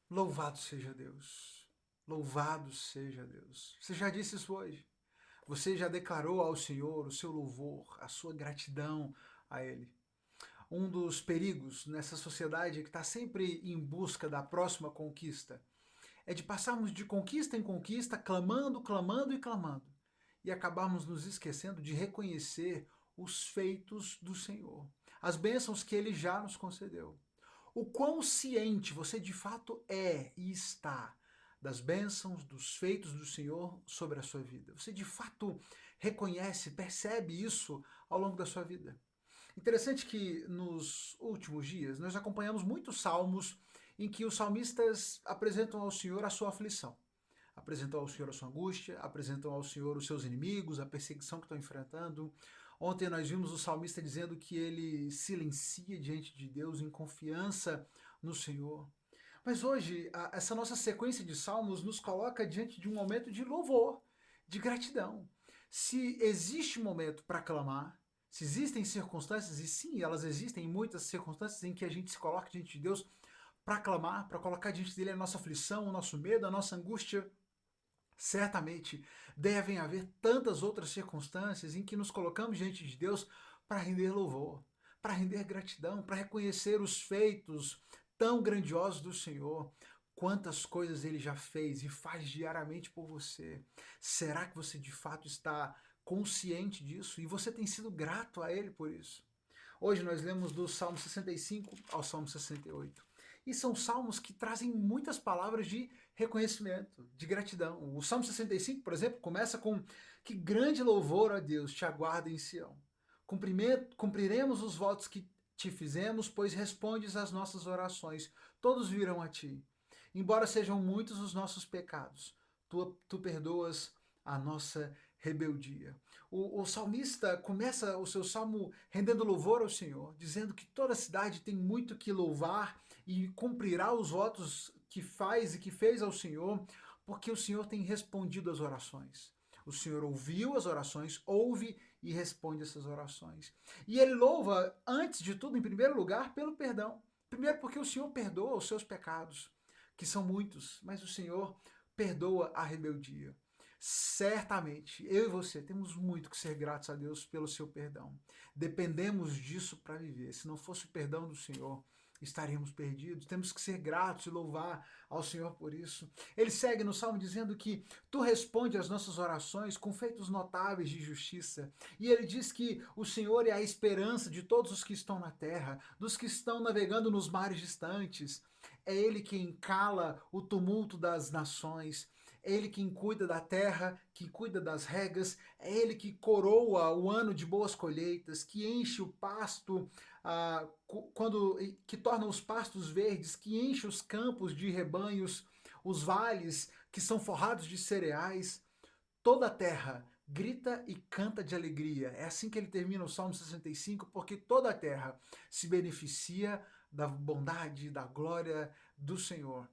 Louvado seja Deus. Louvado seja Deus. Você já disse isso hoje? Você já declarou ao Senhor o seu louvor, a sua gratidão a Ele? Um dos perigos nessa sociedade que está sempre em busca da próxima conquista é de passarmos de conquista em conquista, clamando, clamando e clamando, e acabarmos nos esquecendo de reconhecer os feitos do Senhor, as bênçãos que Ele já nos concedeu. O quão ciente você de fato é e está das bênçãos, dos feitos do Senhor sobre a sua vida. Você de fato reconhece, percebe isso ao longo da sua vida. Interessante que nos últimos dias nós acompanhamos muitos salmos em que os salmistas apresentam ao Senhor a sua aflição. Apresentam ao Senhor a sua angústia, apresentam ao Senhor os seus inimigos, a perseguição que estão enfrentando. Ontem nós vimos o salmista dizendo que ele silencia diante de Deus em confiança no Senhor. Mas hoje, essa nossa sequência de salmos nos coloca diante de um momento de louvor, de gratidão. Se existe um momento para clamar, se existem circunstâncias, e sim, elas existem muitas circunstâncias em que a gente se coloca diante de Deus para clamar, para colocar diante dele a nossa aflição, o nosso medo, a nossa angústia, certamente devem haver tantas outras circunstâncias em que nos colocamos diante de Deus para render louvor, para render gratidão, para reconhecer os feitos tão grandiosos do Senhor. Quantas coisas Ele já fez e faz diariamente por você. Será que você de fato está consciente disso? E você tem sido grato a Ele por isso? Hoje nós lemos do Salmo 65 ao Salmo 68. E são salmos que trazem muitas palavras de reconhecimento, de gratidão. O Salmo 65, por exemplo, começa com: que grande louvor a Deus te aguarda em Sião. Cumpriremos os votos que te fizemos, pois respondes às nossas orações. Todos virão a ti. Embora sejam muitos os nossos pecados, tu perdoas a nossa rebeldia. O salmista começa o seu salmo rendendo louvor ao Senhor, dizendo que toda a cidade tem muito que louvar e cumprirá os votos que faz e que fez ao Senhor, porque o Senhor tem respondido às orações. O Senhor ouviu as orações, ouve e responde essas orações. E ele louva, antes de tudo, em primeiro lugar, pelo perdão. Primeiro, porque o Senhor perdoa os seus pecados, que são muitos, mas o Senhor perdoa a rebeldia. Certamente, eu e você temos muito que ser gratos a Deus pelo seu perdão. Dependemos disso para viver. Se não fosse o perdão do Senhor, estaríamos perdidos. Temos que ser gratos e louvar ao Senhor por isso. Ele segue no Salmo dizendo que tu responde às nossas orações com feitos notáveis de justiça. E ele diz que o Senhor é a esperança de todos os que estão na terra, dos que estão navegando nos mares distantes. É Ele quem cala o tumulto das nações. É Ele quem cuida da terra, que cuida das regas. É Ele que coroa o ano de boas colheitas, que enche o pasto, que torna os pastos verdes, que enche os campos de rebanhos, os vales que são forrados de cereais. Toda a terra grita e canta de alegria. É assim que ele termina o Salmo 65, porque toda a terra se beneficia da bondade, da glória do Senhor.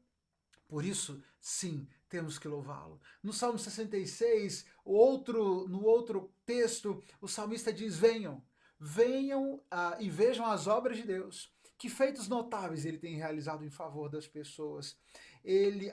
Por isso, sim, temos que louvá-lo. No Salmo 66, no outro texto, o salmista diz: venham, venham e vejam as obras de Deus. Que feitos notáveis ele tem realizado em favor das pessoas.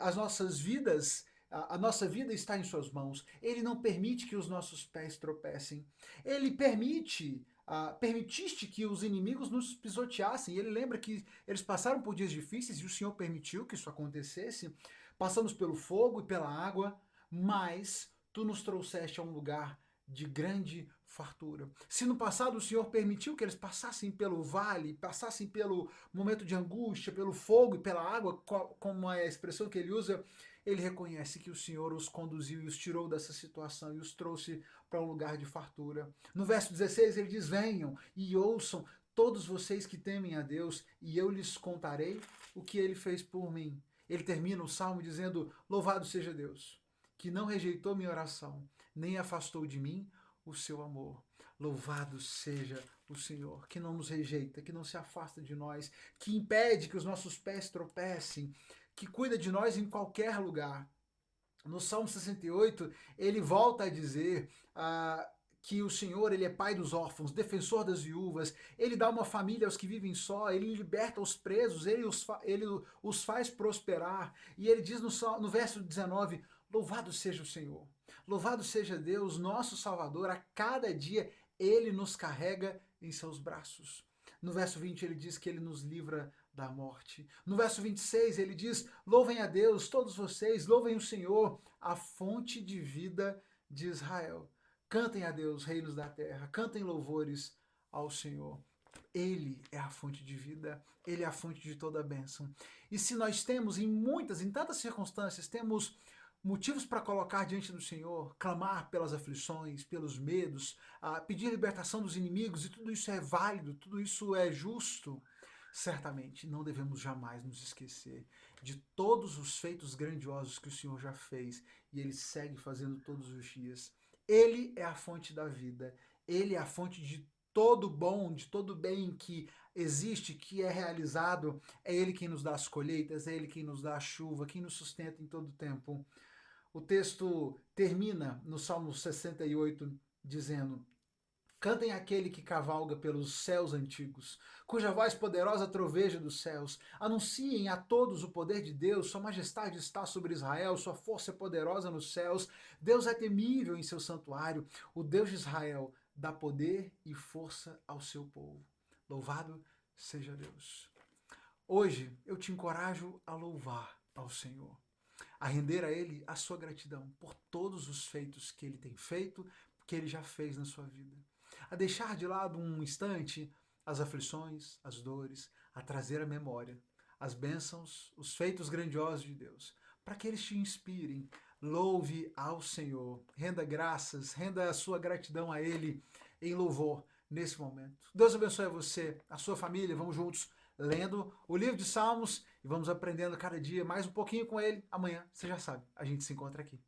As nossas vidas, a nossa vida está em suas mãos. Ele não permite que os nossos pés tropecem. Ele permitiste que os inimigos nos pisoteassem. E ele lembra que eles passaram por dias difíceis e o Senhor permitiu que isso acontecesse. Passamos pelo fogo e pela água, mas tu nos trouxeste a um lugar de grande fartura. Se no passado o Senhor permitiu que eles passassem pelo vale, passassem pelo momento de angústia, pelo fogo e pela água, como é a expressão que ele usa, ele reconhece que o Senhor os conduziu e os tirou dessa situação e os trouxe para um lugar de fartura. No verso 16 ele diz: venham e ouçam todos vocês que temem a Deus, e eu lhes contarei o que ele fez por mim. Ele termina o salmo dizendo: louvado seja Deus, que não rejeitou minha oração, nem afastou de mim o seu amor. Louvado seja o Senhor, que não nos rejeita, que não se afasta de nós, que impede que os nossos pés tropecem, que cuida de nós em qualquer lugar. No Salmo 68, ele volta a dizer que o Senhor, ele é pai dos órfãos, defensor das viúvas, ele dá uma família aos que vivem só, ele liberta os presos, ele os faz prosperar. E ele diz no verso 19, louvado seja o Senhor, louvado seja Deus, nosso Salvador, a cada dia ele nos carrega em seus braços. No verso 20 ele diz que ele nos livra da morte. No verso 26 ele diz, louvem a Deus, todos vocês, louvem o Senhor, a fonte de vida de Israel. Cantem a Deus, reinos da terra, cantem louvores ao Senhor. Ele é a fonte de vida, ele é a fonte de toda a bênção. E se nós temos em tantas circunstâncias, temos motivos para colocar diante do Senhor, clamar pelas aflições, pelos medos, pedir libertação dos inimigos, e tudo isso é válido, tudo isso é justo, certamente não devemos jamais nos esquecer de todos os feitos grandiosos que o Senhor já fez e ele segue fazendo todos os dias. Ele é a fonte da vida, ele é a fonte de todo bom, de todo bem que existe, que é realizado. É ele quem nos dá as colheitas, é ele quem nos dá a chuva, quem nos sustenta em todo o tempo. O texto termina no Salmo 68 dizendo: cantem aquele que cavalga pelos céus antigos, cuja voz poderosa troveja dos céus. Anunciem a todos o poder de Deus, sua majestade está sobre Israel, sua força é poderosa nos céus. Deus é temível em seu santuário, o Deus de Israel dá poder e força ao seu povo. Louvado seja Deus. Hoje eu te encorajo a louvar ao Senhor, a render a Ele a sua gratidão por todos os feitos que Ele tem feito, que Ele já fez na sua vida. A deixar de lado um instante as aflições, as dores, a trazer à memória as bênçãos, os feitos grandiosos de Deus, para que eles te inspirem. Louve ao Senhor, renda graças, renda a sua gratidão a Ele em louvor nesse momento. Deus abençoe você, a sua família, vamos juntos lendo o livro de Salmos e vamos aprendendo cada dia mais um pouquinho com ele. Amanhã, você já sabe, a gente se encontra aqui.